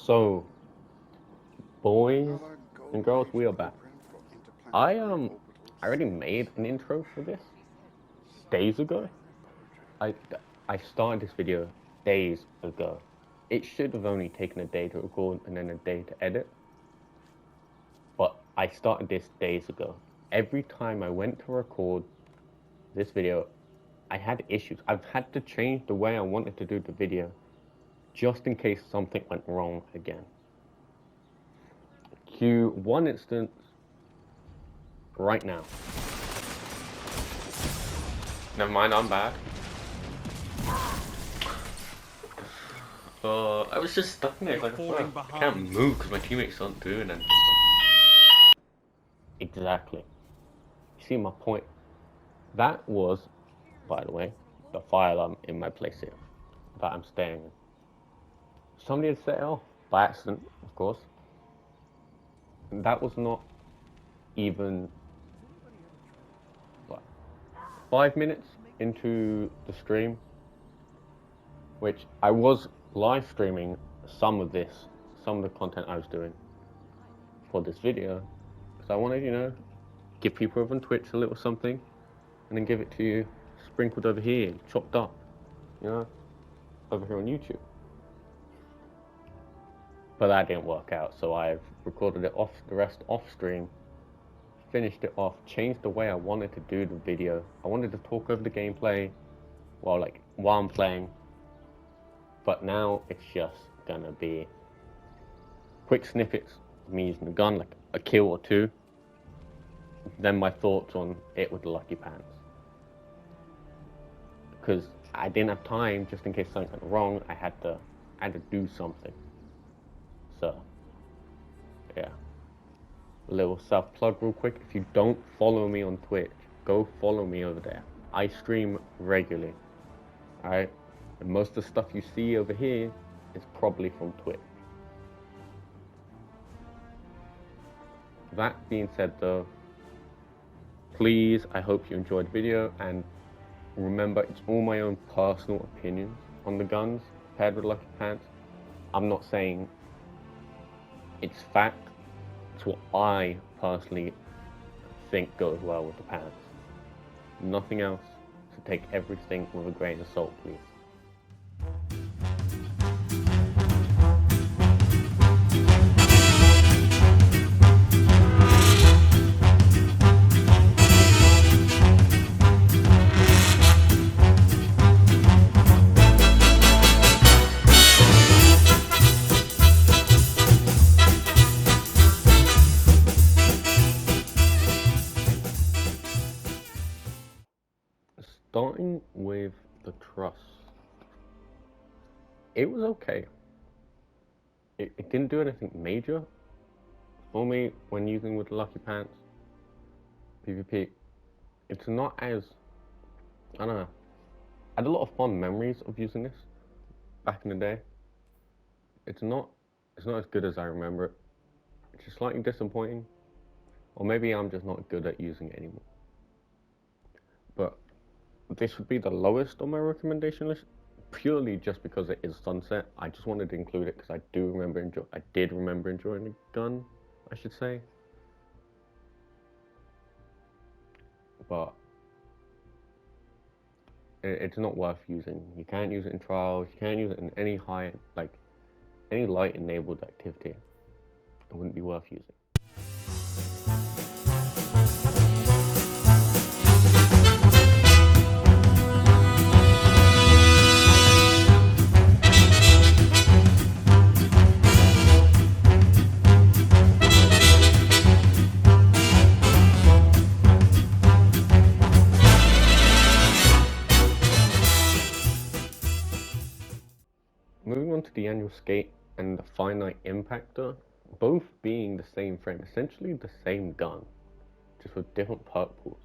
So, boys and girls, we are back. I already made an intro for this days ago. I I started this video days ago. It should have only taken a day to record and then a day to edit. But I started this days ago. Every time I went to record this video, I had issues. I've had to change the way I wanted to do the video just in case something went wrong again. Cue one instance right now. Never mind, I'm bad. I was just stuck in it. Like, I can't move because my teammates aren't doing anything. Exactly. You see my point? That was, by the way, the fire alarm in my place here that I'm staying in. Somebody had set it off by accident, of course. That was not even, what, 5 minutes into the stream, which I was live streaming some of the content I was doing for this video, because I wanted, give people over on Twitch a little something, and then give it to you sprinkled over here, chopped up, over here on YouTube. But that didn't work out, so I've recorded it the rest off stream, finished it off, changed the way I wanted to do the video. I wanted to talk over the gameplay while I'm playing, but now it's just gonna be quick snippets of me using the gun, like a kill or two, then my thoughts on it with the Lucky Pants. Because I didn't have time, just in case something went wrong, I had to do something. So, yeah. A little self-plug real quick. If you don't follow me on Twitch, go follow me over there. I stream regularly. Alright? And most of the stuff you see over here is probably from Twitch. That being said though, please, I hope you enjoyed the video, and remember, it's all my own personal opinions on the guns paired with Lucky Pants. I'm not saying it's fact, it's what I personally think goes well with the pants. Nothing else, so take everything with a grain of salt, please. Starting with the truss, it was okay. It didn't do anything major for me when using with Lucky Pants PvP. It's not as, I don't know, I had a lot of fond memories of using this back in the day. It's not as good as I remember it. It's just slightly disappointing, or maybe I'm just not good at using it anymore. But this would be the lowest on my recommendation list, purely just because it is Sunset. I just wanted to include it because I did remember enjoying the gun, I should say. But it's not worth using. You can't use it in trials. You can't use it in any any light enabled activity. It wouldn't be worth using. Moving on to the annual skate and the finite impactor, both being the same frame, essentially the same gun, just with different perk pools.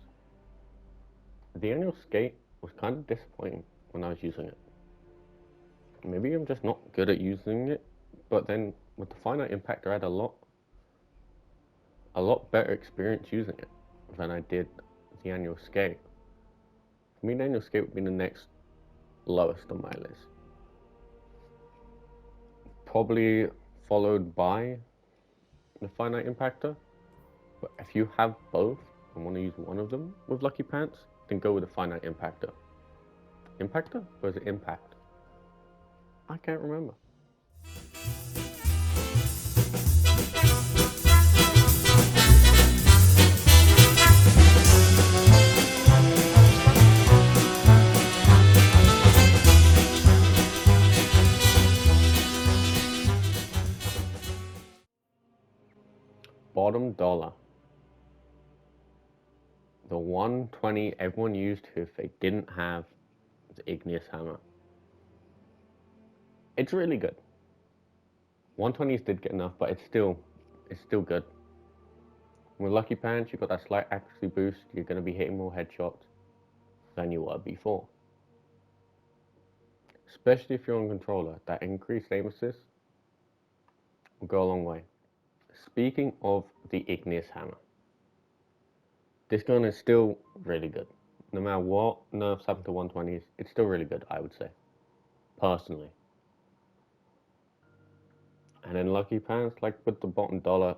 The annual skate was kind of disappointing when I was using it. Maybe I'm just not good at using it, but then with the finite impactor I had a lot better experience using it than I did the annual skate. For me, the annual skate would be the next lowest on my list. Probably followed by the Finite Impactor. But if you have both and want to use one of them with Lucky Pants, then go with the Finite Impactor. Impactor? Or is it Impact? I can't remember. Bottom dollar. The 120 everyone used if they didn't have the Igneous Hammer. It's really good. 120s did get enough, but it's still good. With Lucky Pants, you've got that slight accuracy boost. You're going to be hitting more headshots than you were before. Especially if you're on controller, that increased aim assist will go a long way. Speaking of the Igneous Hammer, this gun is still really good. No matter what nerfs happen to 120s, it's still really good, I would say. Personally. And in Lucky Pants, like with the bottom dollar,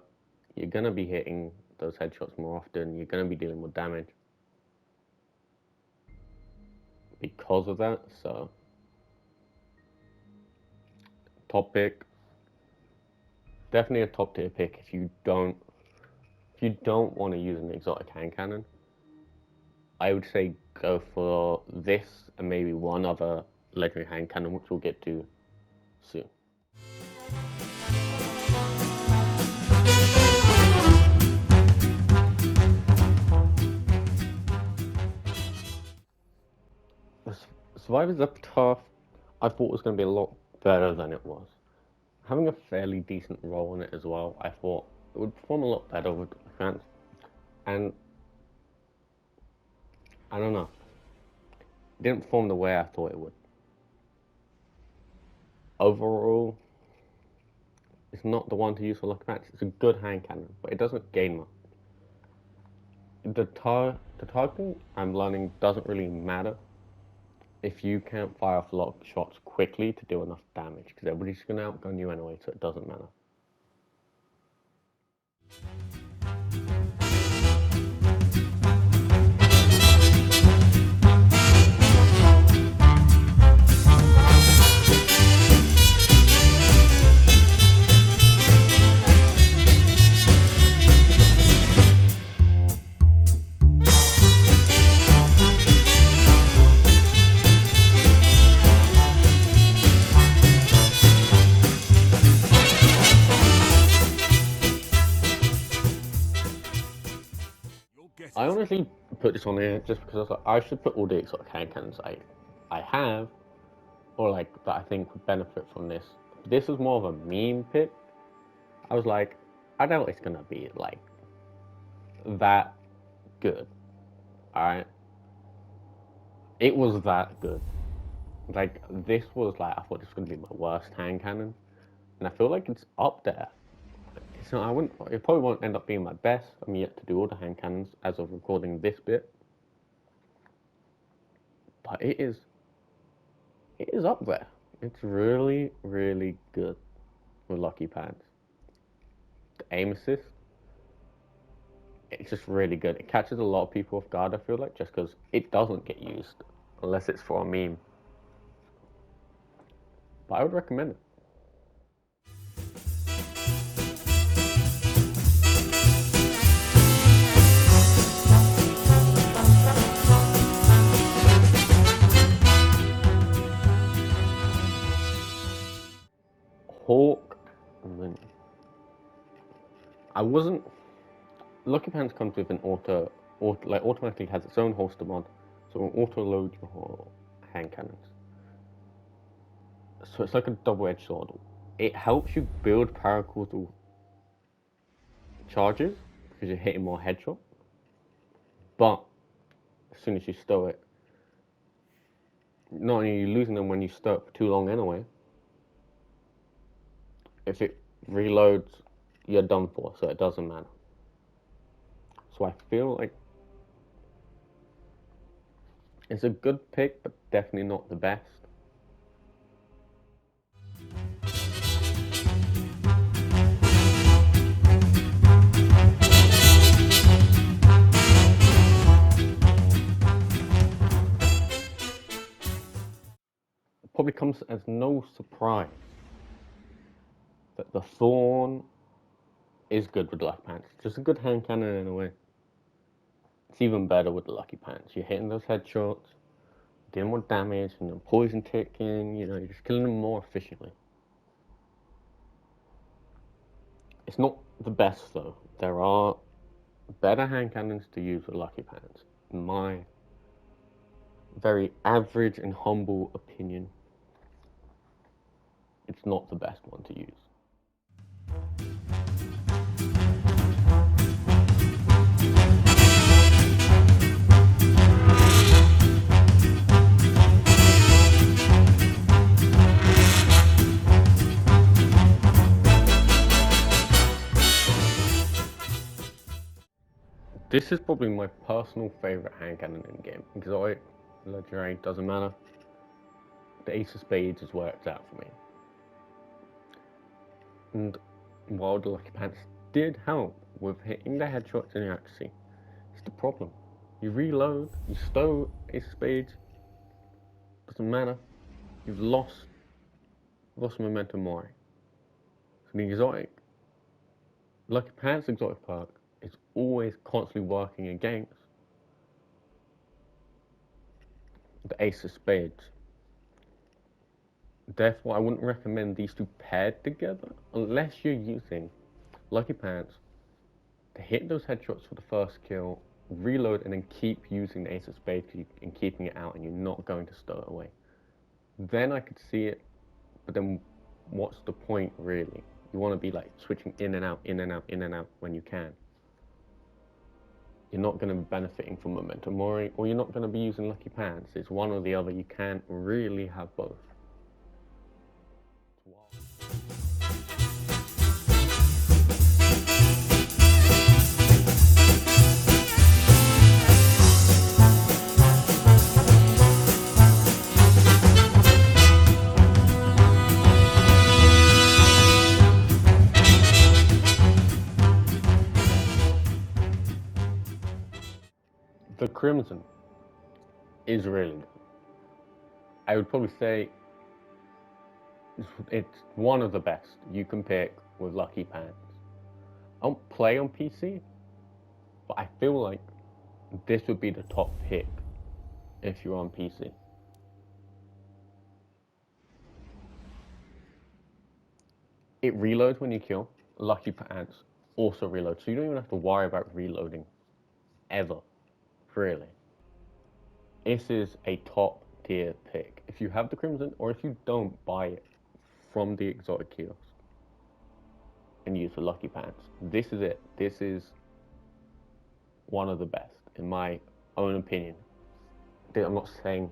you're going to be hitting those headshots more often. You're going to be dealing with damage because of that. So, top pick. Definitely a top tier pick if you don't want to use an exotic hand cannon. I would say go for this and maybe one other legendary hand cannon, which we'll get to soon. Survivor's Epitaph, I thought was going to be a lot better than it was. Having a fairly decent role in it as well, I thought it would perform a lot better with defense. And I don't know, it didn't perform the way I thought it would. Overall, it's not the one to use for Lucky Pants. It's a good hand cannon, but it doesn't gain much. The targeting I'm learning doesn't really matter if you can't fire off a lot of shots quickly to do enough damage, because everybody's going to outgun you anyway, so it doesn't matter. I honestly put this on here just because I was like, I should put all the exotic hand cannons I have, or like that I think would benefit from this. This was more of a meme pick. I was like, I doubt it's gonna be like that good. Alright? It was that good. Like, this was like, I thought this was gonna be my worst hand cannon. And I feel like it's up there. So it probably won't end up being my best. I'm yet to do all the hand cannons as of recording this bit. But it is up there. It's really, really good with Lucky Pants. The aim assist, it's just really good. It catches a lot of people off guard, I feel like, just because it doesn't get used unless it's for a meme. But I would recommend it. Hawk, and then Lucky Pants comes with an automatically has its own holster mod, so it will auto load your hand cannons. So it's like a double-edged sword. It helps you build paracausal charges because you're hitting more headshot. But as soon as you stow it, not only are you losing them when you stow it for too long anyway, if it reloads, you're done for, so it doesn't matter. So I feel like it's a good pick, but definitely not the best. probably comes as no surprise that the Thorn is good with Lucky Pants. Just a good hand cannon in a way. It's even better with the Lucky Pants. You're hitting those headshots, doing more damage, and then poison ticking, you know, you're just killing them more efficiently. It's not the best though. There are better hand cannons to use with Lucky Pants, in my very average and humble opinion. It's not the best one to use. This is probably my personal favorite hand cannon in the game. Exotic, legendary, doesn't matter. The Ace of Spades is where it's at for me. And while the Lucky Pants did help with hitting the headshots and the accuracy, it's the problem. You reload, you stow Ace of Spades, doesn't matter. You've lost momentum more. So the exotic, Lucky Pants exotic perk is always constantly working against the Ace of Spades. Therefore, I wouldn't recommend these two paired together unless you're using Lucky Pants to hit those headshots for the first kill, reload, and then keep using the Ace of Spades and keeping it out, and you're not going to stow it away. Then I could see it, but then what's the point really? You want to be like switching in and out, in and out, in and out when you can. You're not going to be benefiting from Memento Mori, or you're not going to be using Lucky Pants. It's one or the other. You can't really have both. The Crimson is really good. I would probably say it's one of the best you can pick with Lucky Pants. I don't play on PC, but I feel like this would be the top pick if you're on PC. It reloads when you kill. Lucky Pants also reloads, so you don't even have to worry about reloading ever. Really. This is a top tier pick. If you have the Crimson, or if you don't, buy it from the exotic kiosk and use the Lucky Pants. This is it. This is one of the best, in my own opinion. I'm not saying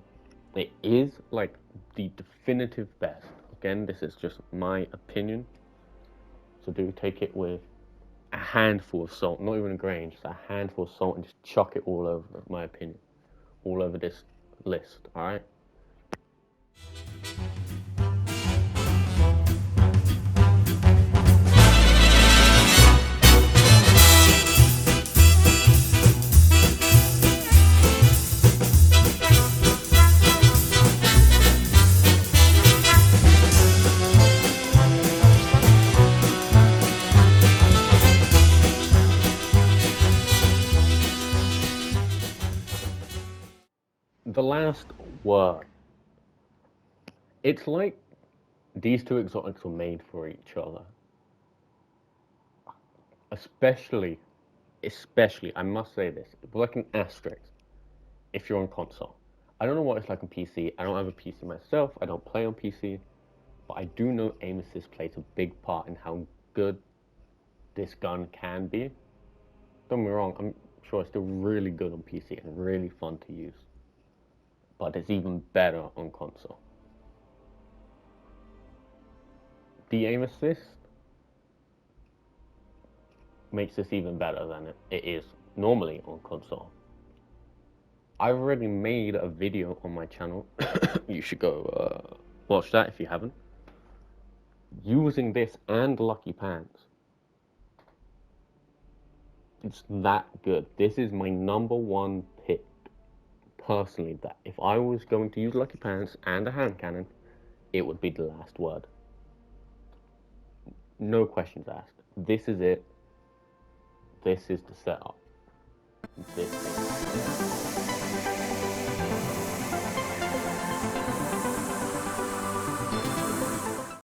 it is like the definitive best. Again, this is just my opinion. So do take it with a handful of salt, not even a grain, just a handful of salt, and just chuck it all over, my opinion, all over this list, alright? The last word. It's like these two exotics were made for each other. Especially, I must say this, like an asterisk, if you're on console. I don't know what it's like on PC. I don't have a PC myself. I don't play on PC. But I do know aim assist plays a big part in how good this gun can be. Don't get me wrong, I'm sure it's still really good on PC and really fun to use. But it's even better on console. The aim assist makes this even better than it is normally on console. I've already made a video on my channel. You should go watch that if you haven't. Using this and Lucky Pants. It's that good. This is my #1 pick. Personally, that if I was going to use Lucky Pants and a hand cannon, it would be the last word. No questions asked. This is it. This is the setup. This is it.